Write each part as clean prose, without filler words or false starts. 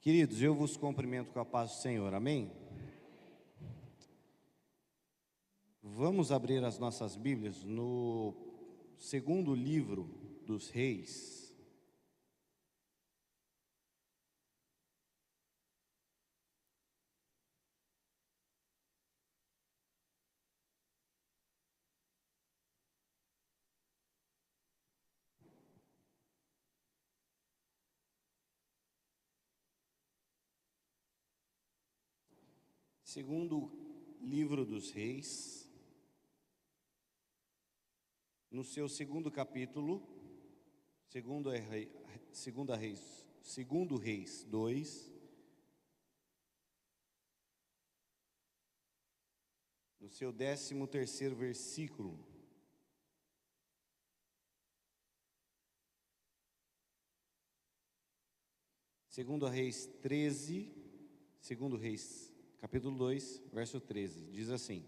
Queridos, eu vos cumprimento com a paz do Senhor, amém? Vamos abrir as nossas Bíblias no segundo livro dos Reis. Segundo livro dos Reis, no seu segundo capítulo, segundo Reis 2, no seu 13º versículo. Segundo Reis capítulo 2, verso 13, diz assim: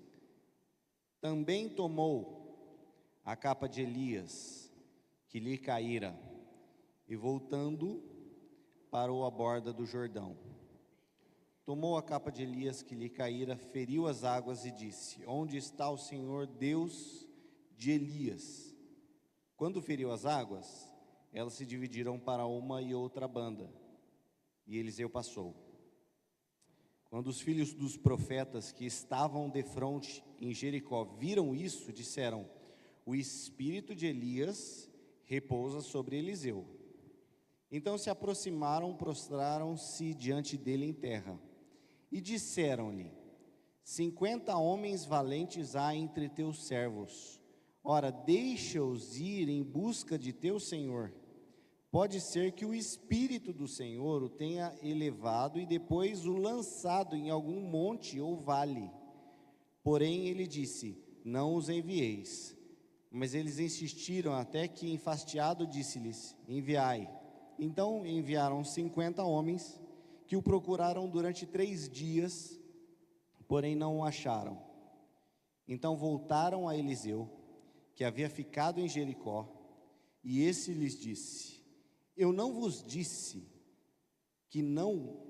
Também tomou a capa de Elias, que lhe caíra, e voltando, parou à borda do Jordão. Tomou a capa de Elias que lhe caíra, feriu as águas e disse: Onde está o Senhor Deus de Elias? Quando feriu as águas, elas se dividiram para uma e outra banda, e Eliseu passou. Quando os filhos dos profetas que estavam defronte em Jericó viram isso, disseram: O espírito de Elias repousa sobre Eliseu. Então se aproximaram, prostraram-se diante dele em terra, e disseram-lhe: 50 homens valentes há entre teus servos. Ora, deixa-os ir em busca de teu senhor. Pode ser que o Espírito do Senhor o tenha elevado e depois o lançado em algum monte ou vale. Porém ele disse: Não os envieis. Mas eles insistiram até que, enfastiado, disse-lhes: Enviai. Então enviaram 50 homens, que o procuraram durante 3 dias, porém não o acharam. Então voltaram a Eliseu, que havia ficado em Jericó, e esse lhes disse: Eu não vos disse que não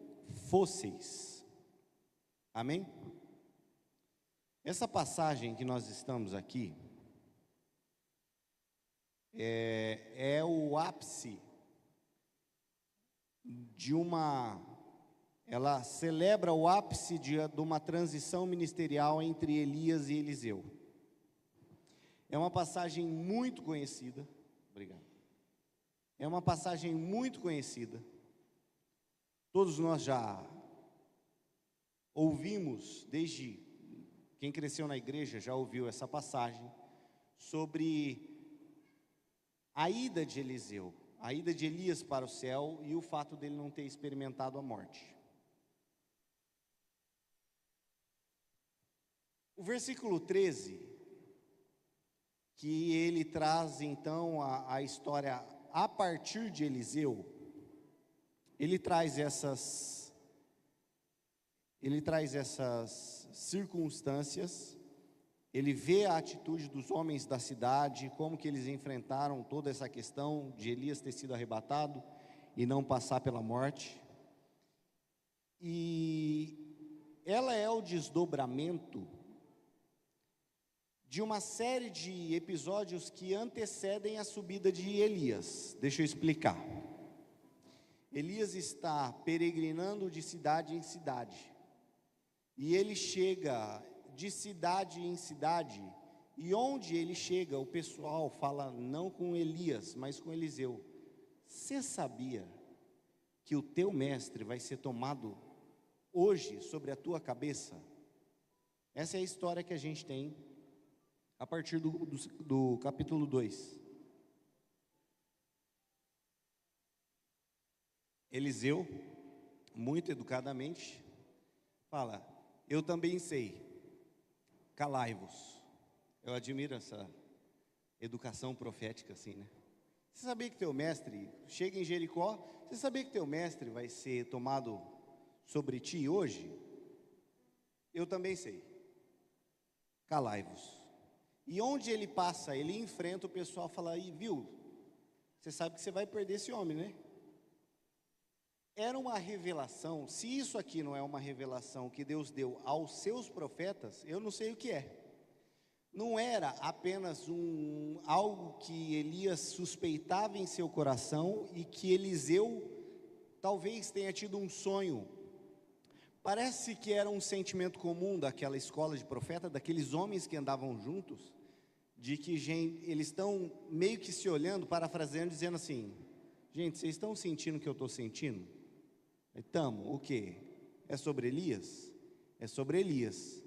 fosseis. Amém? Essa passagem que nós estamos aqui é o ápice ela celebra o ápice de uma transição ministerial entre Elias e Eliseu. É uma passagem muito conhecida. Obrigado. É uma passagem muito conhecida. Todos nós já ouvimos, desde quem cresceu na igreja já ouviu essa passagem, sobre a ida de Eliseu, a ida de Elias para o céu e o fato dele não ter experimentado a morte. O versículo 13, que ele traz então a história a partir de Eliseu, ele traz essas circunstâncias, ele vê a atitude dos homens da cidade, como que eles enfrentaram toda essa questão de Elias ter sido arrebatado e não passar pela morte. E ela é o desdobramento de uma série de episódios que antecedem a subida de Elias. Deixa eu explicar. Elias está peregrinando de cidade em cidade, e ele chega de cidade em cidade, e onde ele chega, o pessoal fala não com Elias, mas com Eliseu: Você sabia que o teu mestre vai ser tomado hoje sobre a tua cabeça? Essa é a história que a gente tem a partir do capítulo 2. Eliseu, muito educadamente, fala: Eu também sei, calai-vos. Eu admiro essa educação profética assim, né? Você sabia que teu mestre, chega em Jericó, você sabia que teu mestre vai ser tomado sobre ti hoje? Eu também sei, calai-vos. E onde ele passa, ele enfrenta o pessoal e fala: viu, você sabe que você vai perder esse homem, né? era uma revelação. Se isso aqui não é uma revelação que Deus deu aos seus profetas, eu não sei o que é. Não era apenas algo que Elias suspeitava em seu coração e que Eliseu talvez tenha tido um sonho. Parece que era um sentimento comum daquela escola de profeta, daqueles homens que andavam juntos, de que eles estão meio que se olhando, parafraseando, dizendo assim: gente, vocês estão sentindo o que eu estou sentindo? Estamos, o quê? É sobre Elias? É sobre Elias.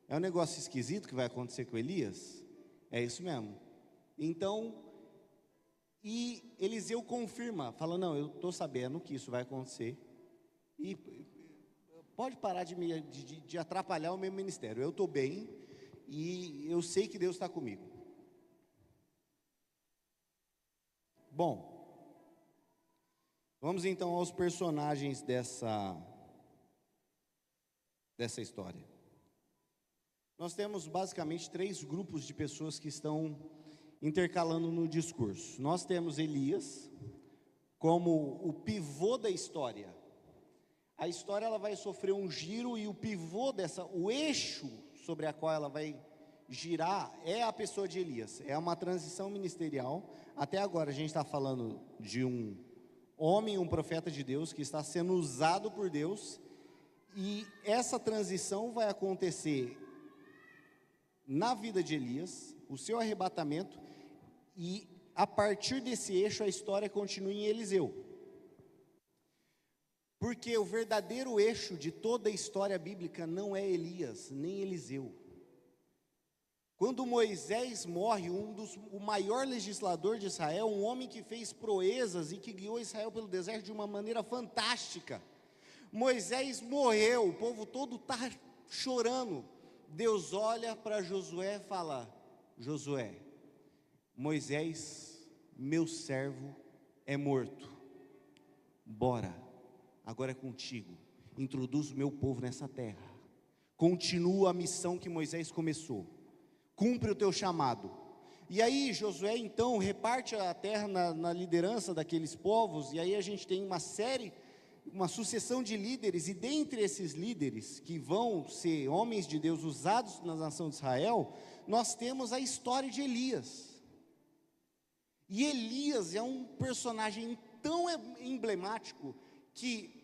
É um negócio esquisito que vai acontecer com Elias? É isso mesmo. Então, e Eliseu confirma, fala: não, eu estou sabendo que isso vai acontecer, e pode parar de atrapalhar o meu ministério, eu estou bem, e eu sei que Deus está comigo. Bom, vamos então aos personagens dessa história. Nós temos basicamente 3 grupos de pessoas que estão intercalando no discurso. Nós temos Elias como o pivô da história. A história ela vai sofrer um giro, e o pivô o eixo sobre a qual ela vai girar é a pessoa de Elias. É uma transição ministerial. Até agora a gente está falando de um homem, um profeta de Deus, que está sendo usado por Deus, e essa transição vai acontecer na vida de Elias, o seu arrebatamento, e a partir desse eixo a história continua em Eliseu. Porque o verdadeiro eixo de toda a história bíblica não é Elias, nem Eliseu. Quando Moisés morre, o maior legislador de Israel, um homem que fez proezas e que guiou Israel pelo deserto de uma maneira fantástica, Moisés morreu, o povo todo está chorando. Deus olha para Josué e fala: Josué, Moisés, meu servo, é morto. Bora, agora é contigo. Introduz o meu povo nessa terra. Continua a missão que Moisés começou. Cumpre o teu chamado. E aí Josué então reparte a terra na liderança daqueles povos. E aí a gente tem uma sucessão de líderes, e dentre esses líderes que vão ser homens de Deus usados na nação de Israel, nós temos a história de Elias. E Elias é um personagem tão emblemático que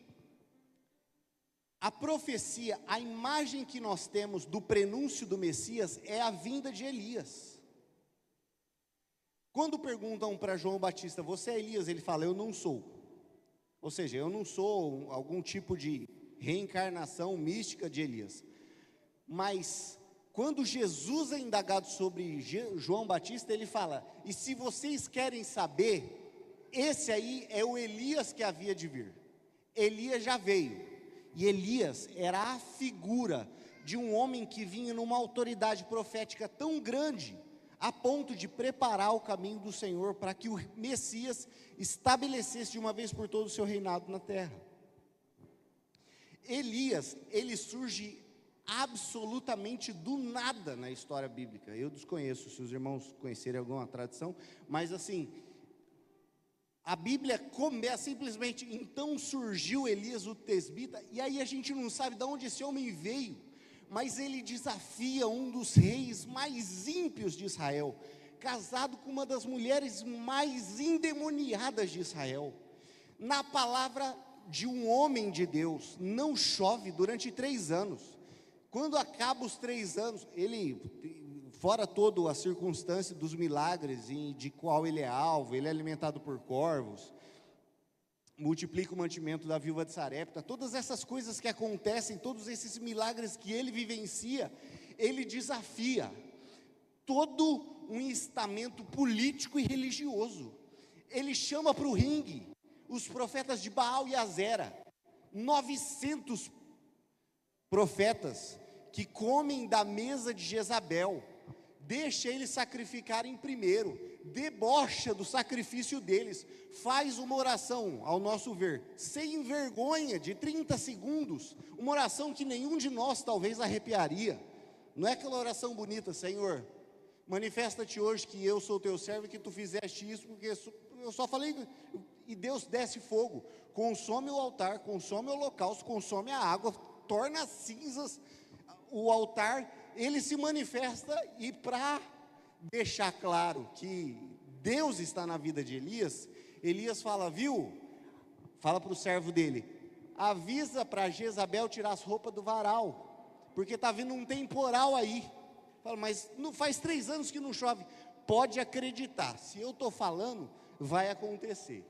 a profecia, a imagem que nós temos do prenúncio do Messias é a vinda de Elias. Quando perguntam para João Batista: você é Elias? Ele fala: eu não sou. Ou seja, eu não sou algum tipo de reencarnação mística de Elias. Mas quando Jesus é indagado sobre João Batista, ele fala: e se vocês querem saber, esse aí é o Elias que havia de vir. Elias já veio. E Elias era a figura de um homem que vinha numa autoridade profética tão grande, a ponto de preparar o caminho do Senhor para que o Messias estabelecesse de uma vez por todas o seu reinado na terra. Elias, ele surge absolutamente do nada na história bíblica. Eu desconheço, se os irmãos conhecerem alguma tradição, mas assim, a Bíblia começa simplesmente: então surgiu Elias o tesbita, e aí a gente não sabe de onde esse homem veio, mas ele desafia um dos reis mais ímpios de Israel, casado com uma das mulheres mais endemoniadas de Israel. Na palavra de um homem de Deus, não chove durante 3 anos. Quando acaba os 3 anos, ele, fora toda a circunstância dos milagres de qual ele é alvo, ele é alimentado por corvos, multiplica o mantimento da viúva de Sarepta, todas essas coisas que acontecem, todos esses milagres que ele vivencia, ele desafia todo um estamento político e religioso. Ele chama para o ringue os profetas de Baal e Azera, 900 profetas que comem da mesa de Jezabel, deixa eles sacrificarem primeiro, debocha do sacrifício deles, faz uma oração, ao nosso ver, sem vergonha, de 30 segundos, uma oração que nenhum de nós talvez arrepiaria. Não é aquela oração bonita: Senhor, manifesta-te hoje que eu sou teu servo e que tu fizeste isso, porque Eu só falei, e Deus desce fogo, consome o altar, consome o holocausto, consome a água, torna cinzas o altar, ele se manifesta, e para deixar claro que Deus está na vida de Elias, Elias fala, viu, fala para o servo dele, avisa para Jezabel tirar as roupas do varal, porque está vindo um temporal aí. Fala, mas não faz 3 anos que não chove. Pode acreditar, se eu estou falando, vai acontecer.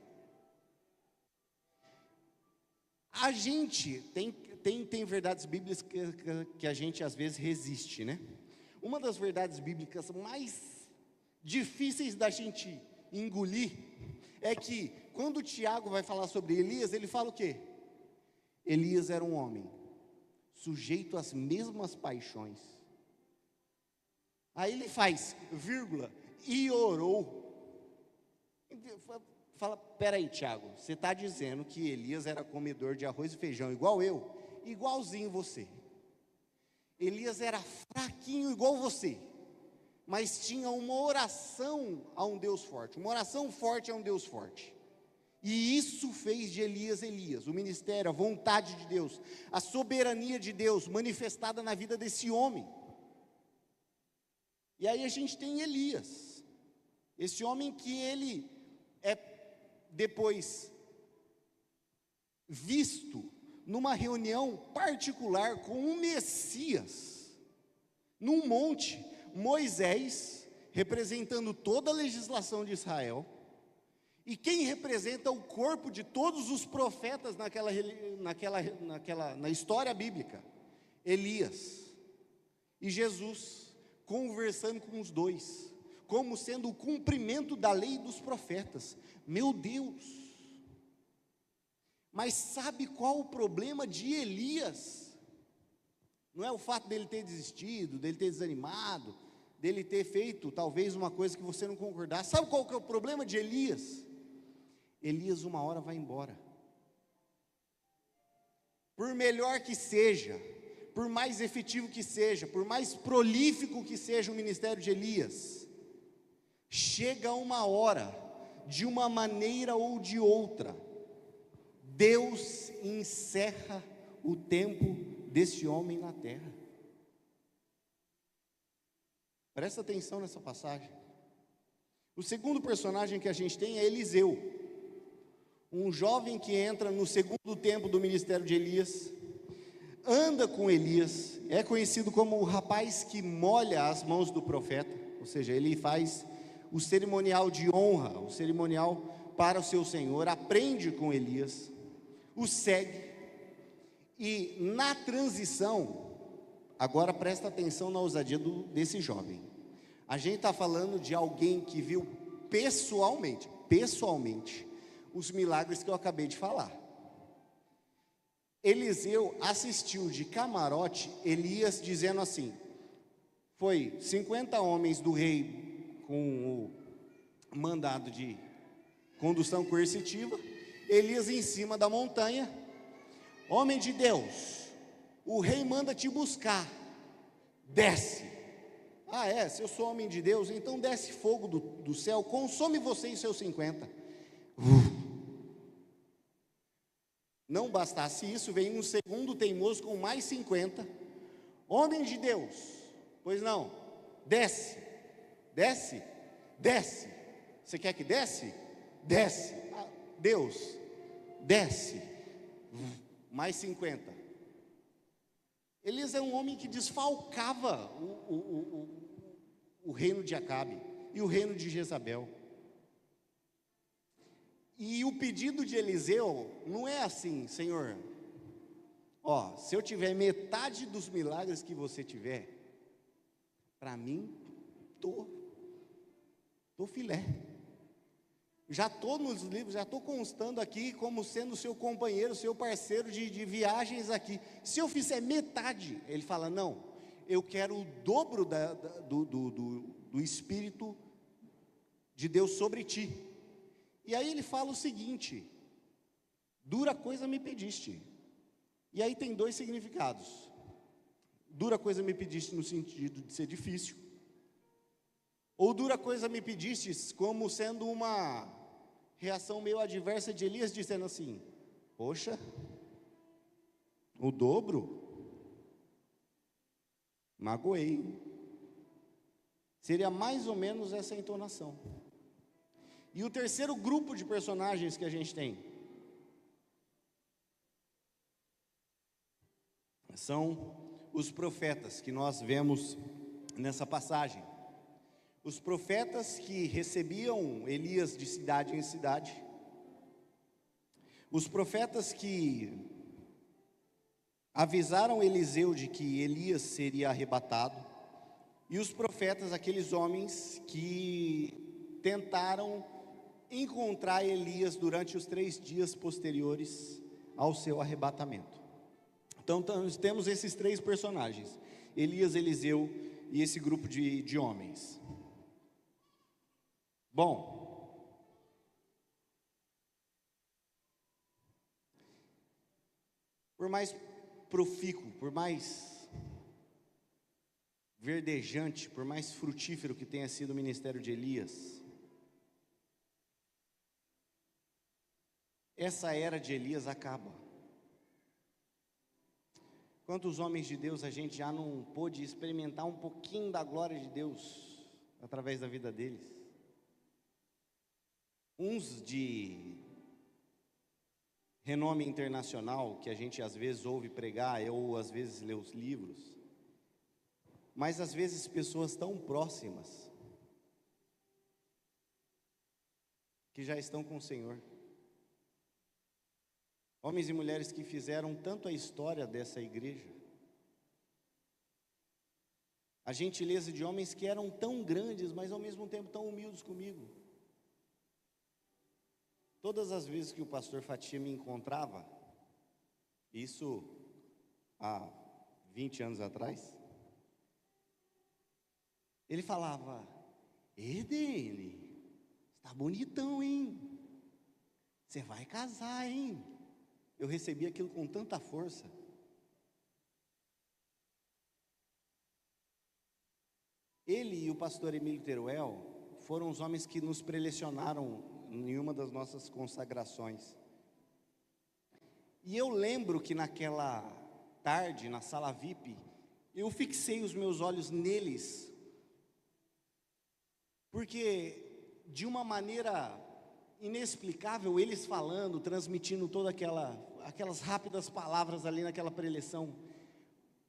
A gente tem verdades bíblicas que a gente às vezes resiste, né? Uma das verdades bíblicas mais difíceis da gente engolir é que quando Tiago vai falar sobre Elias, ele fala o quê? Elias era um homem sujeito às mesmas paixões. Aí ele faz, vírgula, e orou. Fala, peraí, Tiago, você está dizendo que Elias era comedor de arroz e feijão igual eu? Igualzinho você. Elias era fraquinho igual você, mas tinha uma oração a um Deus forte, uma oração forte a um Deus forte. E isso fez de Elias, o ministério, a vontade de Deus, a soberania de Deus manifestada na vida desse homem. E aí a gente tem Elias, esse homem que ele é depois visto numa reunião particular com o Messias, num monte, Moisés, representando toda a legislação de Israel, e quem representa o corpo de todos os profetas na história bíblica, Elias, e Jesus conversando com os dois, como sendo o cumprimento da lei dos profetas. Meu Deus! Mas sabe qual o problema de Elias? Não é o fato dele ter desistido, dele ter desanimado, dele ter feito talvez uma coisa que você não concordasse. Sabe qual que é o problema de Elias? Elias uma hora vai embora. Por melhor que seja, por mais efetivo que seja, por mais prolífico que seja o ministério de Elias, chega uma hora, de uma maneira ou de outra, Deus encerra o tempo desse homem na terra. Presta atenção nessa passagem. O segundo personagem que a gente tem é Eliseu, um jovem que entra no segundo tempo do ministério de Elias, anda com Elias, é conhecido como o rapaz que molha as mãos do profeta, ou seja, ele faz o cerimonial de honra, o cerimonial para o seu Senhor, aprende com Elias, o segue, e na transição, agora presta atenção na ousadia desse jovem. A gente está falando de alguém que viu pessoalmente, os milagres que eu acabei de falar. Eliseu assistiu de camarote Elias dizendo assim, foi 50 homens do rei com o mandado de condução coercitiva, Elias em cima da montanha, homem de Deus, o rei manda te buscar, desce. Ah é, se eu sou homem de Deus, então desce fogo do céu, consome você e seus 50. Não bastasse isso, vem um segundo teimoso com mais 50, homem de Deus, pois não, desce, você quer que desce? Desce, Deus, desce, mais 50. Elias é um homem que desfalcava o reino de Acabe e o reino de Jezabel. E o pedido de Eliseu não é assim, Senhor, ó, se eu tiver metade dos milagres que você tiver, para mim, tô filé. Já estou nos livros, já estou constando aqui como sendo seu companheiro, seu parceiro de viagens aqui. Se eu fizer metade, ele fala, não, eu quero o dobro do Espírito de Deus sobre ti. E aí ele fala o seguinte, dura coisa me pediste. E aí tem 2 significados. Dura coisa me pediste no sentido de ser difícil, ou dura coisa me pedistes como sendo reação meio adversa de Elias, dizendo assim: poxa, o dobro? Magoei. Seria mais ou menos essa entonação. E o terceiro grupo de personagens que a gente tem são os profetas que nós vemos nessa passagem. Os profetas que recebiam Elias de cidade em cidade. Os profetas que avisaram Eliseu de que Elias seria arrebatado. E os profetas, aqueles homens que tentaram encontrar Elias durante os 3 dias posteriores ao seu arrebatamento. Então temos esses 3 personagens: Elias, Eliseu e esse grupo de homens. Bom, por mais profícuo, por mais verdejante, por mais frutífero que tenha sido o ministério de Elias, essa era de Elias acaba. Quantos homens de Deus a gente já não pôde experimentar um pouquinho da glória de Deus através da vida deles? Uns de renome internacional, que a gente às vezes ouve pregar, ou às vezes lê os livros, mas às vezes pessoas tão próximas, que já estão com o Senhor. Homens e mulheres que fizeram tanto a história dessa igreja. A gentileza de homens que eram tão grandes, mas ao mesmo tempo tão humildes comigo. Todas as vezes que o pastor Fatia me encontrava, isso há 20 anos atrás, ele falava: Edene, está bonitão, hein? Você vai casar, hein? Eu recebi aquilo com tanta força. Ele e o pastor Emílio Teruel foram os homens que nos prelecionaram em uma das nossas consagrações. E eu lembro que naquela tarde, na sala VIP, eu fixei os meus olhos neles, porque de uma maneira inexplicável, eles falando, transmitindo toda aquelas rápidas palavras ali naquela preleção,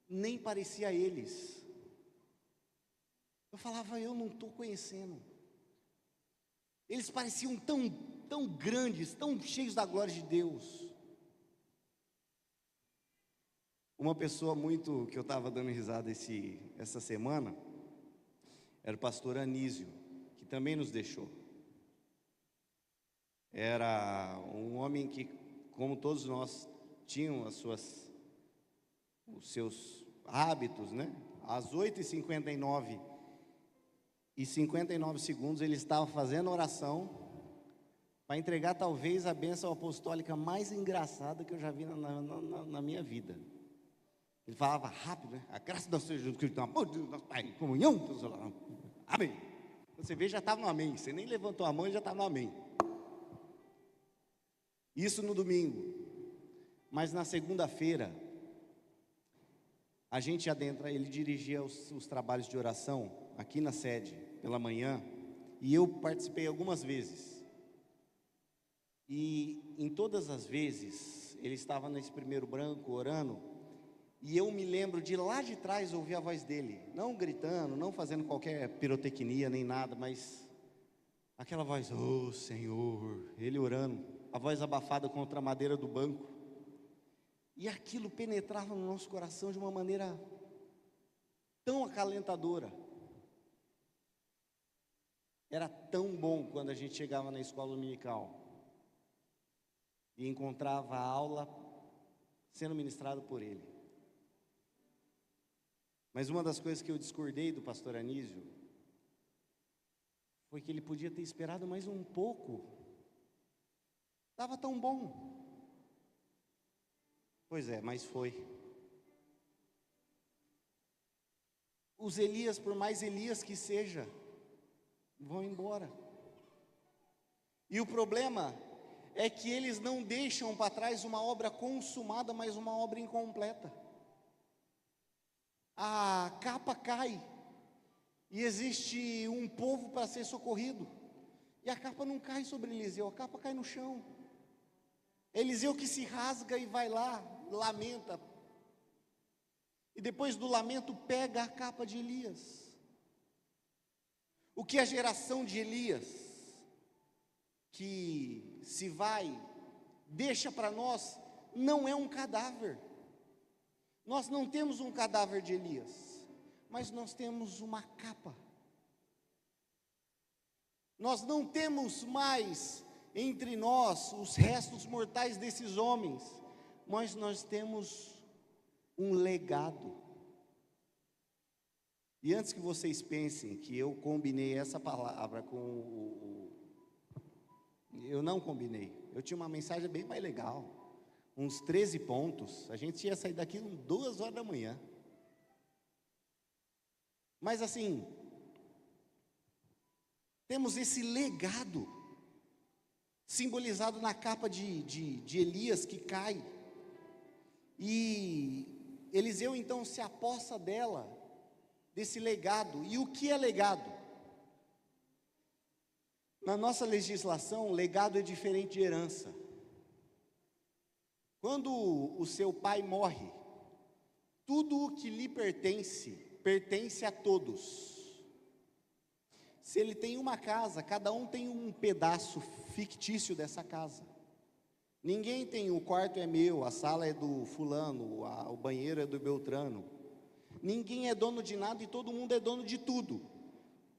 nem parecia eles. Eu falava: eu não estou conhecendo. Eles pareciam tão grandes, tão cheios da glória de Deus. Uma pessoa muito que eu estava dando risada essa semana era o pastor Anísio, que também nos deixou. Era um homem que, como todos nós, tinham os seus hábitos, né? Às 8h59 e 59 segundos ele estava fazendo oração para entregar talvez a bênção apostólica mais engraçada que eu já vi na minha vida. Ele falava rápido, né? A graça do nosso Senhor Jesus Cristo, amor de Deus, nosso Pai, comunhão, amém. Você vê, já estava no amém. Você nem levantou a mão e já estava no amém. Isso no domingo. Mas na segunda-feira, a gente adentra, ele dirigia os trabalhos de oração aqui na sede, pela manhã, e eu participei algumas vezes. E em todas as vezes, ele estava nesse primeiro banco orando, e eu me lembro de lá de trás ouvir a voz dele, não gritando, não fazendo qualquer pirotecnia nem nada, mas aquela voz: oh Senhor, ele orando, a voz abafada contra a madeira do banco. E aquilo penetrava no nosso coração de uma maneira tão acalentadora. Era tão bom quando a gente chegava na escola dominical e encontrava a aula sendo ministrada por ele. Mas uma das coisas que eu discordei do pastor Anísio foi que ele podia ter esperado mais um pouco. Estava tão bom. Pois é, mas foi. Os Elias, por mais Elias que seja, vão embora. E o problema é que eles não deixam para trás uma obra consumada, mas uma obra incompleta. A capa cai, e existe um povo para ser socorrido, e a capa não cai sobre Eliseu, a capa cai no chão. Eliseu que se rasga e vai lá, lamenta, e depois do lamento pega a capa de Elias. O que a geração de Elias, que se vai, deixa para nós, não é um cadáver. Nós não temos um cadáver de Elias, mas nós temos uma capa. Nós não temos mais entre nós os restos mortais desses homens, mas nós temos um legado. E antes que vocês pensem que eu combinei essa palavra com eu não combinei, eu tinha uma mensagem bem mais legal, uns 13 pontos, a gente ia sair daqui 2 horas da manhã, mas assim, temos esse legado, simbolizado na capa de Elias que cai, e Eliseu então se apossa dela, desse legado. E o que é legado? Na nossa legislação, legado é diferente de herança. Quando o seu pai morre, tudo o que lhe pertence, pertence a todos. Se ele tem uma casa, cada um tem um pedaço fictício dessa casa. Ninguém tem, o quarto é meu, a sala é do fulano, o banheiro é do Beltrano. Ninguém é dono de nada e todo mundo é dono de tudo.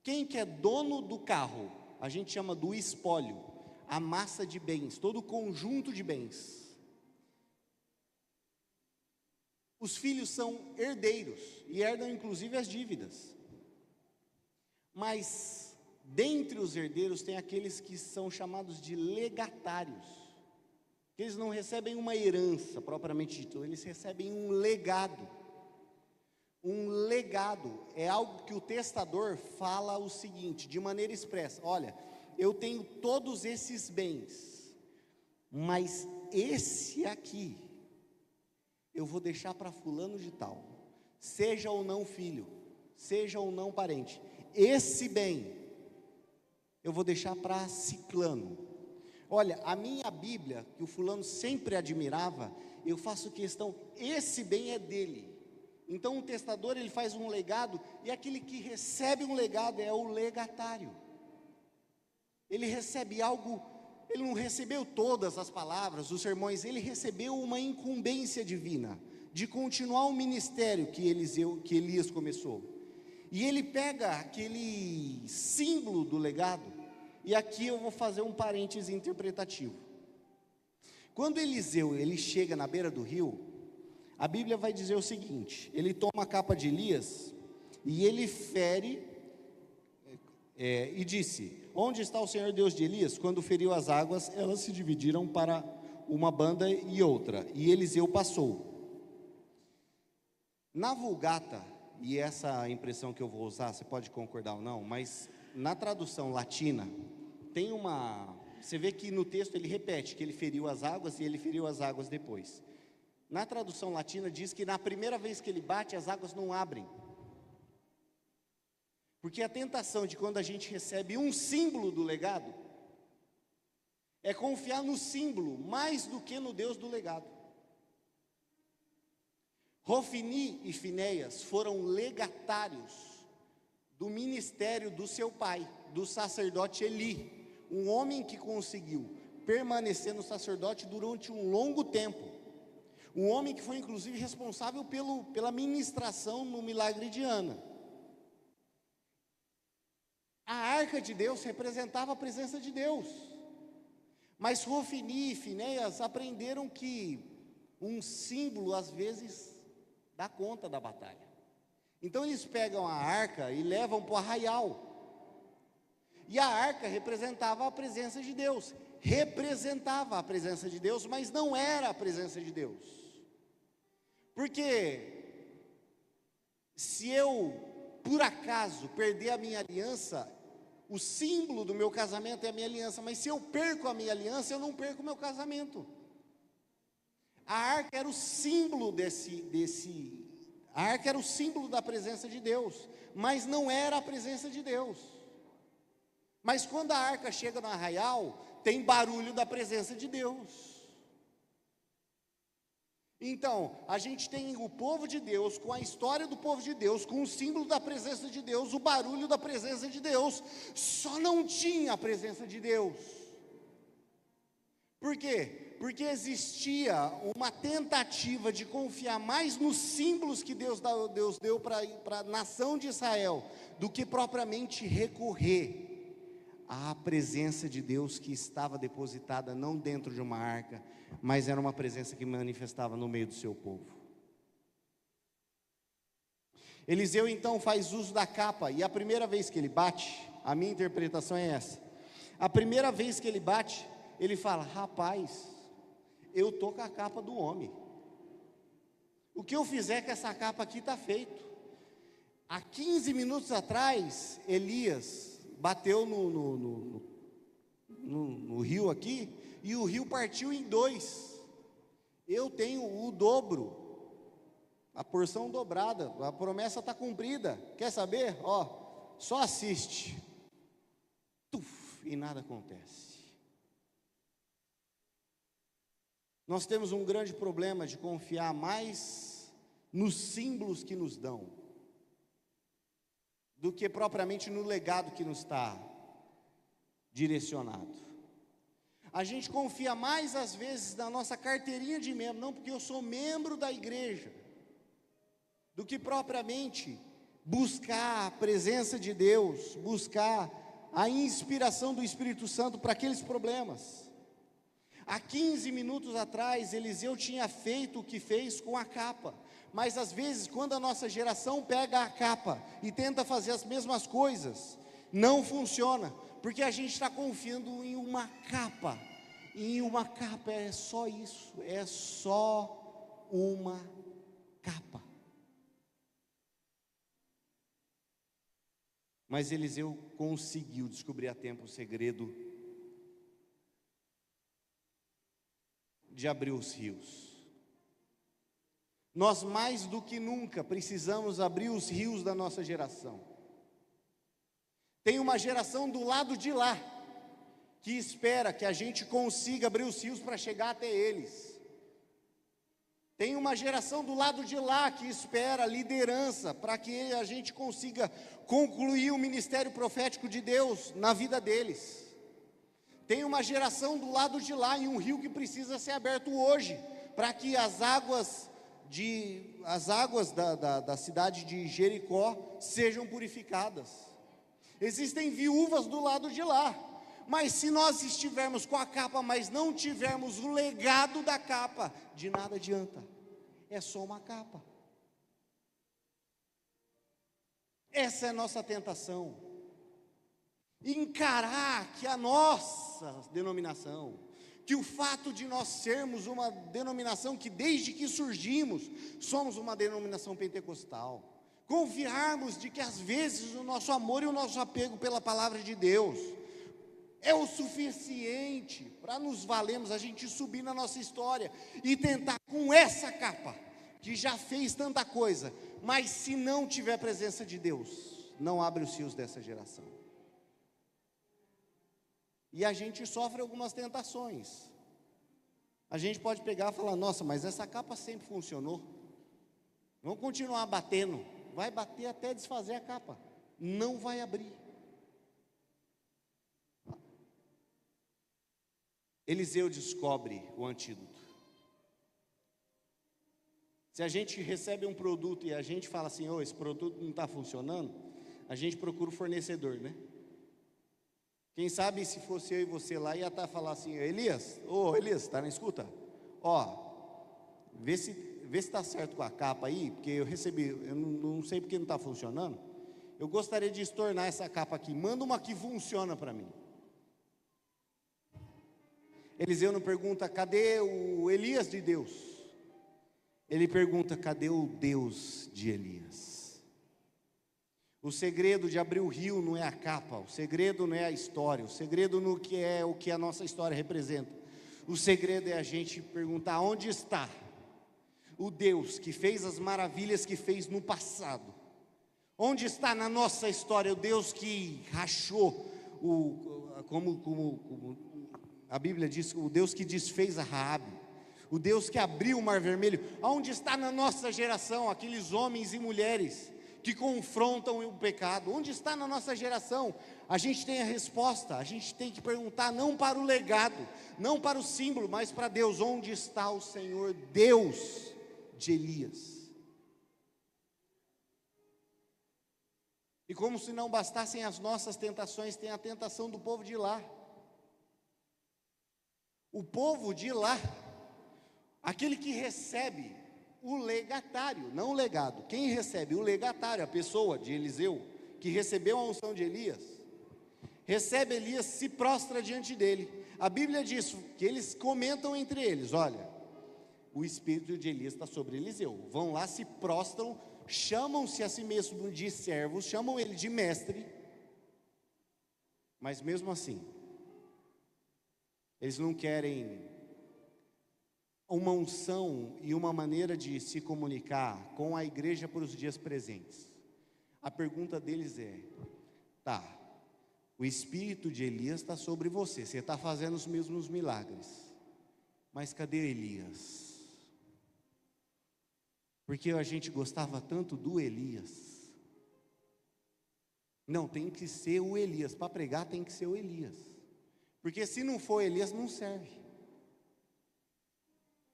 Quem que é dono do carro? A gente chama do espólio, a massa de bens, todo o conjunto de bens. Os filhos são herdeiros e herdam inclusive as dívidas. Mas dentre os herdeiros tem aqueles que são chamados de legatários. Eles não recebem uma herança propriamente dita, eles recebem um legado. Um legado é algo que o testador fala o seguinte, de maneira expressa: olha, eu tenho todos esses bens, mas esse aqui eu vou deixar para fulano de tal, seja ou não filho, seja ou não parente. Esse bem eu vou deixar para ciclano. Olha, a minha Bíblia, que o fulano sempre admirava, eu faço questão, esse bem é dele. Então o testador, ele faz um legado, e aquele que recebe um legado é o legatário. Ele recebe algo, ele não recebeu todas as palavras, os sermões, ele recebeu uma incumbência divina, de continuar o ministério que Elias começou. E ele pega aquele símbolo do legado, e aqui eu vou fazer um parêntese interpretativo. Quando Eliseu, ele chega na beira do rio, a Bíblia vai dizer o seguinte: ele toma a capa de Elias, e ele fere, e disse: onde está o Senhor Deus de Elias? Quando feriu as águas, elas se dividiram para uma banda e outra, e Eliseu passou. Na Vulgata, e essa impressão que eu vou usar, você pode concordar ou não, mas na tradução latina, tem você vê que no texto ele repete que ele feriu as águas, e ele feriu as águas depois. Na tradução latina diz que na primeira vez que ele bate, as águas não abrem. Porque a tentação de quando a gente recebe um símbolo do legado, é confiar no símbolo mais do que no Deus do legado. Rofini e Finéias foram legatários do ministério do seu pai, do sacerdote Eli, um homem que conseguiu permanecer no sacerdote durante um longo tempo, um homem que foi inclusive responsável pela ministração no milagre de Ana. A arca de Deus representava a presença de Deus, mas Rofini e Finéias aprenderam que um símbolo às vezes dá conta da batalha. Então eles pegam a arca e levam para o arraial, e a arca representava a presença de Deus, mas não era a presença de Deus, porque se eu, por acaso, perder a minha aliança, O símbolo do meu casamento é a minha aliança, mas se eu perco a minha aliança, eu não perco o meu casamento. A arca era o símbolo a arca era o símbolo da presença de Deus, mas não era a presença de Deus. Mas quando a arca chega no arraial, tem barulho da presença de Deus. Então, a gente tem o povo de Deus, com a história do povo de Deus, com o símbolo da presença de Deus, o barulho da presença de Deus, só não tinha a presença de Deus. Por quê? Porque existia uma tentativa de confiar mais nos símbolos que Deus deu para a nação de Israel, do que propriamente recorrer à presença de Deus que estava depositada não dentro de uma arca, mas era uma presença que manifestava no meio do seu povo. Eliseu então faz uso da capa, e a primeira vez que ele bate, a minha interpretação é essa: a primeira vez que ele bate, ele fala: rapaz, eu estou com a capa do homem, o que eu fizer com essa capa aqui está feito. Há 15 minutos atrás, Elias bateu no rio aqui, e o rio partiu em dois. Eu tenho o dobro, a porção dobrada, a promessa está cumprida. Quer saber? Ó, só assiste. Tuf, e nada acontece. Nós temos um grande problema de confiar mais nos símbolos que nos dão, do que propriamente no legado que nos está direcionado. A gente confia mais às vezes na nossa carteirinha de membro, não porque eu sou membro da igreja, do que propriamente buscar a presença de Deus, buscar a inspiração do Espírito Santo para aqueles problemas. Há 15 minutos atrás, Eliseu tinha feito o que fez com a capa, mas às vezes, quando a nossa geração pega a capa e tenta fazer as mesmas coisas, não funciona, porque a gente está confiando em uma capa. E uma capa é só isso, é só uma capa. Mas Eliseu conseguiu descobrir a tempo o segredo de abrir os rios. Nós mais do que nunca precisamos abrir os rios da nossa geração. Tem uma geração do lado de lá, que espera que a gente consiga abrir os rios para chegar até eles. Tem uma geração do lado de lá que espera liderança para que a gente consiga concluir o ministério profético de Deus na vida deles. Tem uma geração do lado de lá em um rio que precisa ser aberto hoje, para que as águas da cidade de Jericó sejam purificadas. Existem viúvas do lado de lá, mas se nós estivermos com a capa, mas não tivermos o legado da capa, de nada adianta, é só uma capa. Essa é a nossa tentação, encarar que a nossa denominação, que o fato de nós sermos uma denominação que desde que surgimos, somos uma denominação pentecostal, confiarmos de que às vezes o nosso amor e o nosso apego pela palavra de Deus é o suficiente para nos valermos, a gente subir na nossa história e tentar com essa capa, que já fez tanta coisa, mas se não tiver presença de Deus, não abre os rios dessa geração. E a gente sofre algumas tentações. A gente pode pegar e falar: nossa, mas essa capa sempre funcionou, vamos continuar batendo. Vai bater até desfazer a capa, não vai abrir. Eliseu descobre o antídoto. Se a gente recebe um produto e a gente fala assim: esse produto não está funcionando, a gente procura o fornecedor, né? Quem sabe se fosse eu e você lá, ia estar falar assim: Elias, Elias, está na escuta? Vê se está certo com a capa aí, porque eu recebi, eu não sei porque não está funcionando, eu gostaria de estornar essa capa aqui, manda uma que funciona para mim. Eliseu não pergunta: cadê o Elias de Deus? Ele pergunta: cadê o Deus de Elias? O segredo de abrir o rio não é a capa, o segredo não é a história, o segredo no que é o que a nossa história representa. O segredo é a gente perguntar: onde está o Deus que fez as maravilhas que fez no passado? Onde está na nossa história o Deus que rachou, como a Bíblia diz, o Deus que desfez a Raabe, o Deus que abriu o Mar Vermelho? Onde está na nossa geração aqueles homens e mulheres que confrontam o pecado? Onde está na nossa geração? A gente tem a resposta. A gente tem que perguntar, não para o legado, não para o símbolo, mas para Deus: onde está o Senhor Deus de Elias? E como se não bastassem as nossas tentações, tem a tentação do povo de lá. O povo de lá, aquele que recebe o legatário, não o legado, quem recebe o legatário, a pessoa de Eliseu, que recebeu a unção de Elias, recebe Elias, se prostra diante dele. A Bíblia diz que eles comentam entre eles: olha, o espírito de Elias está sobre Eliseu. Vão lá, se prostram, chamam-se a si mesmo de servos, chamam ele de mestre, mas mesmo assim, eles não querem uma unção e uma maneira de se comunicar com a igreja para os dias presentes. A pergunta deles é: tá, o espírito de Elias está sobre você, você está fazendo os mesmos milagres, mas cadê Elias? Porque a gente gostava tanto do Elias. Não, tem que ser o Elias, para pregar tem que ser o Elias, porque se não for Elias, não serve.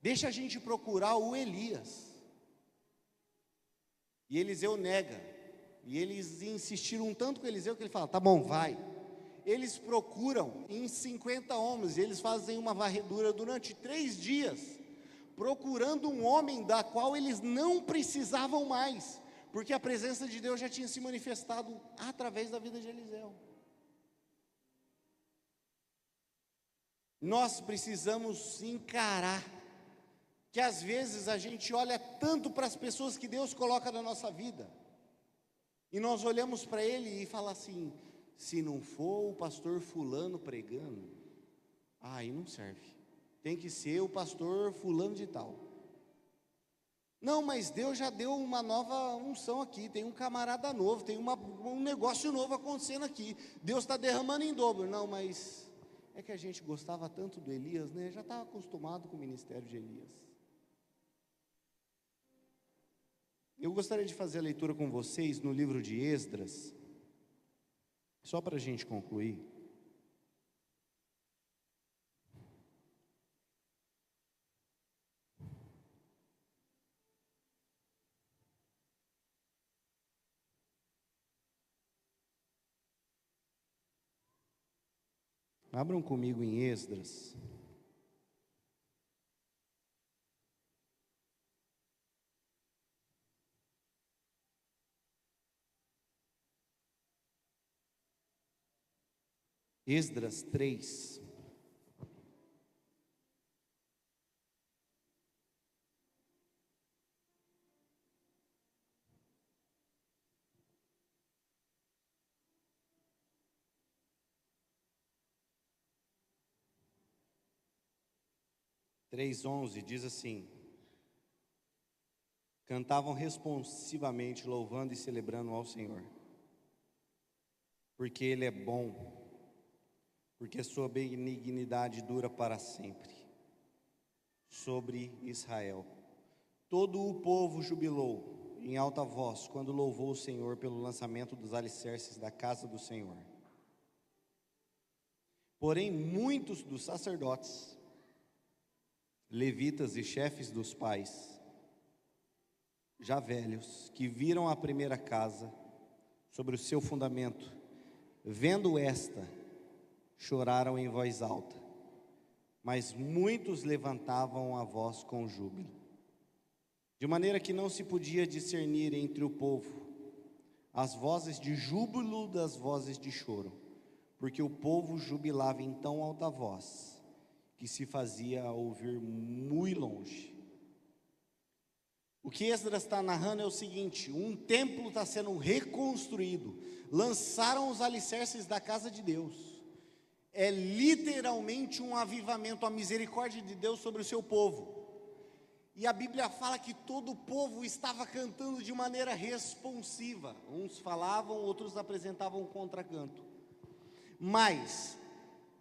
Deixa a gente procurar o Elias. E Eliseu nega, e eles insistiram um tanto com Eliseu, que ele fala: tá bom, vai. Eles procuram em 50 homens, eles fazem uma varredura durante 3 dias, procurando um homem da qual eles não precisavam mais, porque a presença de Deus já tinha se manifestado através da vida de Eliseu. Nós precisamos encarar que às vezes a gente olha tanto para as pessoas que Deus coloca na nossa vida, e nós olhamos para ele e fala assim: se não for o pastor fulano pregando, aí não serve, tem que ser o pastor fulano de tal. Não, mas Deus já deu uma nova unção aqui, tem um camarada novo, tem um negócio novo acontecendo aqui, Deus está derramando em dobro. Não, mas é que a gente gostava tanto do Elias, né? Já estava acostumado com o ministério de Elias. Eu gostaria de fazer a leitura com vocês no livro de Esdras, só para a gente concluir. Abram comigo em Esdras. Esdras 3. Três 11 diz assim: cantavam responsivamente, louvando e celebrando ao Senhor, porque Ele é bom, porque sua benignidade dura para sempre, sobre Israel. Todo o povo jubilou em alta voz, quando louvou o Senhor pelo lançamento dos alicerces da casa do Senhor. Porém, muitos dos sacerdotes, levitas e chefes dos pais, já velhos, que viram a primeira casa sobre o seu fundamento, vendo esta, choraram em voz alta, mas muitos levantavam a voz com júbilo, de maneira que não se podia discernir entre o povo as vozes de júbilo das vozes de choro, porque o povo jubilava em tão alta voz, que se fazia ouvir muito longe. O que Esdras está narrando é o seguinte: um templo está sendo reconstruído, lançaram os alicerces da casa de Deus, é literalmente um avivamento, a misericórdia de Deus sobre o seu povo, e a Bíblia fala que todo o povo estava cantando de maneira responsiva, uns falavam, outros apresentavam um contracanto, mas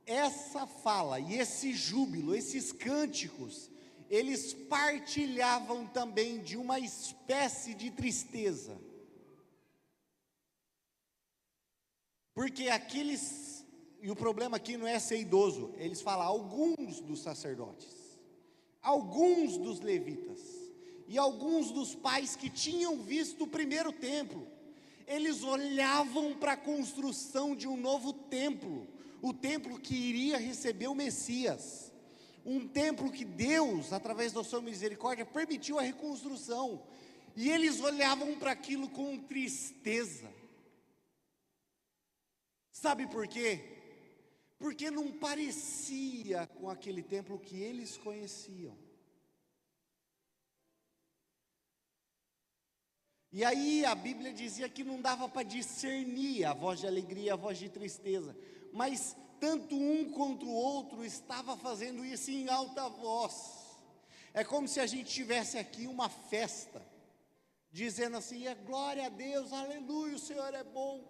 essa fala e esse júbilo, esses cânticos, eles partilhavam também de uma espécie de tristeza, porque aqueles, e o problema aqui não é ser idoso, eles falam alguns dos sacerdotes, alguns dos levitas, e alguns dos pais que tinham visto o primeiro templo, eles olhavam para a construção de um novo templo, o templo que iria receber o Messias, um templo que Deus, através da sua misericórdia, permitiu a reconstrução, e eles olhavam para aquilo com tristeza. Sabe por quê? Porque não parecia com aquele templo que eles conheciam. E aí a Bíblia dizia que não dava para discernir a voz de alegria e a voz de tristeza, mas tanto um quanto o outro estava fazendo isso em alta voz. É como se a gente tivesse aqui uma festa, dizendo assim: glória a Deus, aleluia, o Senhor é bom,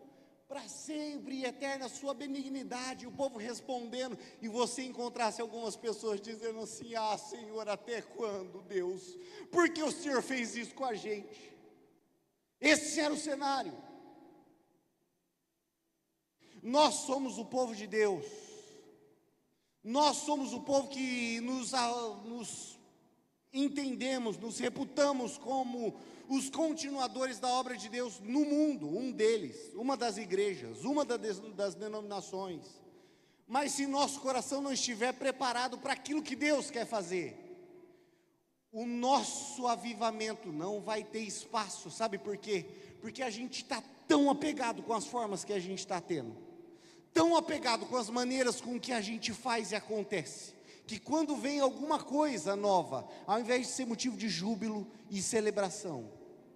para sempre e eterna a sua benignidade, o povo respondendo, e você encontrasse algumas pessoas dizendo assim: Senhor, até quando, Deus? Porque o Senhor fez isso com a gente? Esse era o cenário. Nós somos o povo de Deus, nós somos o povo que nos entendemos, nos reputamos como os continuadores da obra de Deus no mundo, um deles, uma das igrejas, uma das denominações. Mas se nosso coração não estiver preparado para aquilo que Deus quer fazer, o nosso avivamento não vai ter espaço. Sabe por quê? Porque a gente está tão apegado com as formas que a gente está tendo, tão apegado com as maneiras com que a gente faz e acontece, que quando vem alguma coisa nova, ao invés de ser motivo de júbilo e celebração,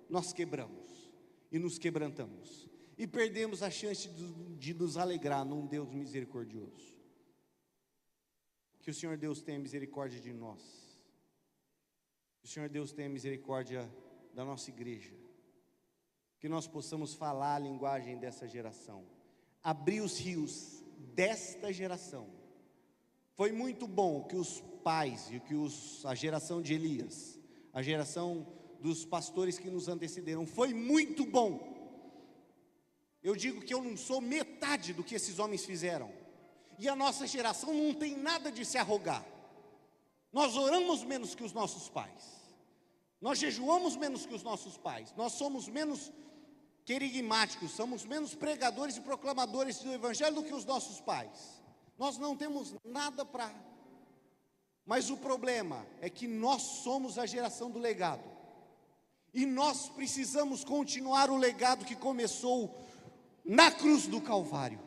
nós quebramos e nos quebrantamos, e perdemos a chance de nos alegrar num Deus misericordioso. Que o Senhor Deus tenha misericórdia de nós, que o Senhor Deus tenha misericórdia da nossa igreja, que nós possamos falar a linguagem dessa geração, abrir os rios desta geração. Foi muito bom que os pais e que a geração de Elias, a geração dos pastores que nos antecederam, foi muito bom. Eu digo que eu não sou metade do que esses homens fizeram, e a nossa geração não tem nada de se arrogar. Nós oramos menos que os nossos pais, nós jejuamos menos que os nossos pais, nós somos menos querigmáticos, somos menos pregadores e proclamadores do evangelho do que os nossos pais. Nós não temos nada para... Mas o problema é que nós somos a geração do legado, e nós precisamos continuar o legado que começou na cruz do Calvário.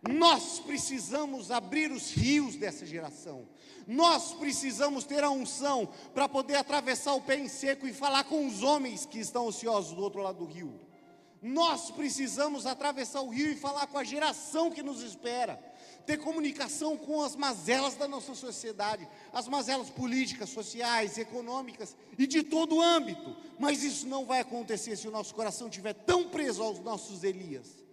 Nós precisamos abrir os rios dessa geração, nós precisamos ter a unção para poder atravessar o pé em seco e falar com os homens que estão ociosos do outro lado do rio. Nós precisamos atravessar o rio e falar com a geração que nos espera, ter comunicação com as mazelas da nossa sociedade, as mazelas políticas, sociais, econômicas e de todo o âmbito. Mas isso não vai acontecer se o nosso coração estiver tão preso aos nossos Elias,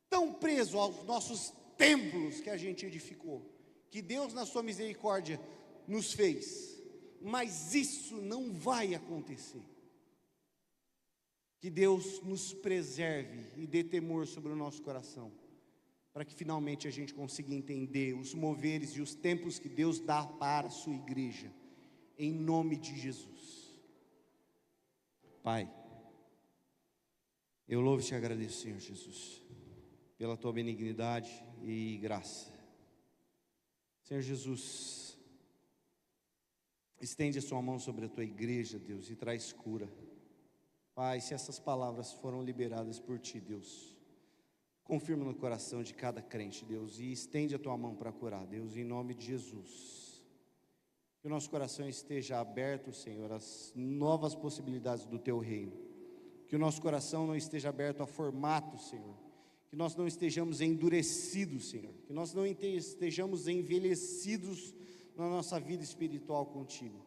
tão preso aos nossos templos que a gente edificou, que Deus na sua misericórdia nos fez. Mas isso não vai acontecer. Que Deus nos preserve e dê temor sobre o nosso coração, para que finalmente a gente consiga entender os moveres e os tempos que Deus dá para a sua igreja, em nome de Jesus. Pai, eu louvo e te agradeço, Senhor Jesus, pela tua benignidade e graça. Senhor Jesus, estende a sua mão sobre a tua igreja, Deus, e traz cura. Pai, se essas palavras foram liberadas por ti, Deus, confirma no coração de cada crente, Deus, e estende a tua mão para curar, Deus, em nome de Jesus. Que o nosso coração esteja aberto, Senhor, às novas possibilidades do Teu reino. Que o nosso coração não esteja aberto a formatos, Senhor. Que nós não estejamos endurecidos, Senhor. Que nós não estejamos envelhecidos na nossa vida espiritual contigo.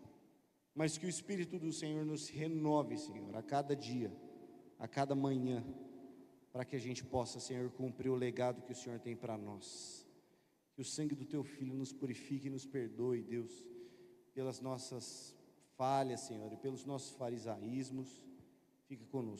Mas que o Espírito do Senhor nos renove, Senhor, a cada dia, a cada manhã, para que a gente possa, Senhor, cumprir o legado que o Senhor tem para nós. Que o sangue do Teu Filho nos purifique e nos perdoe, Deus, pelas nossas falhas, Senhor, e pelos nossos farisaísmos. Fica conosco.